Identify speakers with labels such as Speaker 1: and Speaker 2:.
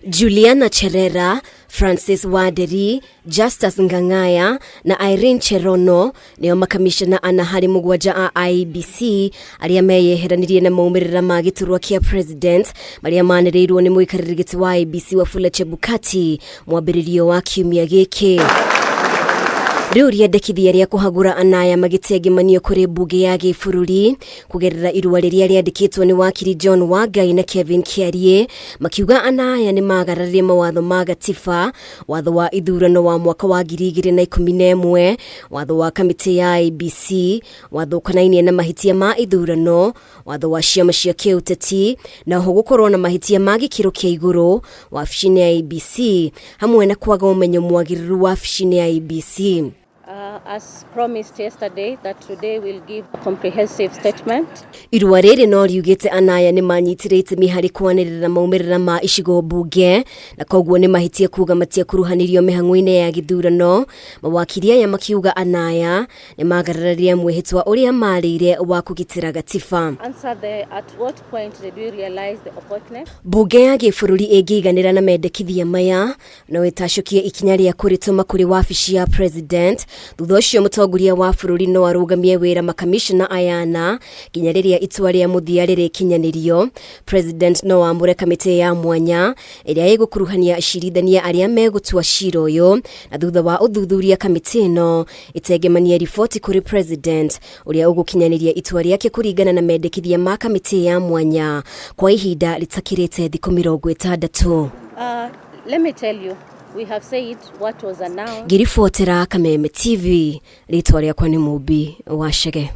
Speaker 1: Juliana Cherera, Francis Waderi, Justus Ngangaya na Irene Cherono nio makamishana ana hari mugwanja a IEBC aria meyeheranirie na maumirira ma giturwa kia president maria manereirwo ni muikarĩrĩgiti wa IEBC Wafula Chebukati mwambĩrĩrio wa kiumia gĩkĩ. Riu riendekithia ria kuhagura anaya magitegemanio kuri bunge ya gĩbũrũri kugerera irua riria riandikitwo ni wakiri John Wagai na Kevin Kiarie makiuga anaya ni magararire mawatho ma gatiba, watho wa ithurano wa mwaka wa 2011, watho wa kamiti ya IEBC, watho kanainie na mahitia ma ithurano, watho wa ciama cia kiuteti na ho gukorwo na mahitia ma gĩkĩro kĩa igũrũ wabici-inĩ ya IEBC hamwe na kwaga umenyo mwagĩrĩru wabici-inĩ ya IEBC.
Speaker 2: As promised yesterday, that today we'll give a comprehensive statement.
Speaker 1: Irua rĩrĩ no riugĩte anaya ni manyitire itemi harĩ kwanĩrĩra maumirĩra ma icigo bunge na koguo ni mahitie kuga matia kuruhanirio mĩhang'o-inĩ ya gĩthurano. Mawakiri aya makiuga anaya ni magarararia mwĩhĩtwa ũrĩa marĩire wa kũgitĩra gatiba.
Speaker 2: At what point did we realize the opportunity?
Speaker 1: Bunge ya gĩbũrũri ĩngĩiganĩra na mendekithia maya no ĩtacũkie ikinya rĩa kũrĩtũma kũrĩ wabici ya president. Thutha ũcio mũtongoria wa bũrũri no arũgamie wĩra makamishna ayana nginya rĩrĩa itua rĩa mũthia rĩrĩkinyanĩrio. President no amũre kamĩtĩ ya mwanya ĩrĩa ĩgũkuruhania acirithania arĩa megũtua cira ũyũ, na thutha wa ũthuthuria kamĩtĩ ĩno ĩtegemanie riboti kũrĩ president ũrĩa ũgũkinyanĩria itua rĩake kũringana na mendekithia ma kamĩtĩ ya mwanya kwa ihinda rĩtakĩrĩte thikũ 60.
Speaker 2: Let me tell you, we have said what was announced.
Speaker 1: Ngiribotera Kameme TV, ritwa rĩakwa nĩ Mũmbi wa Chege.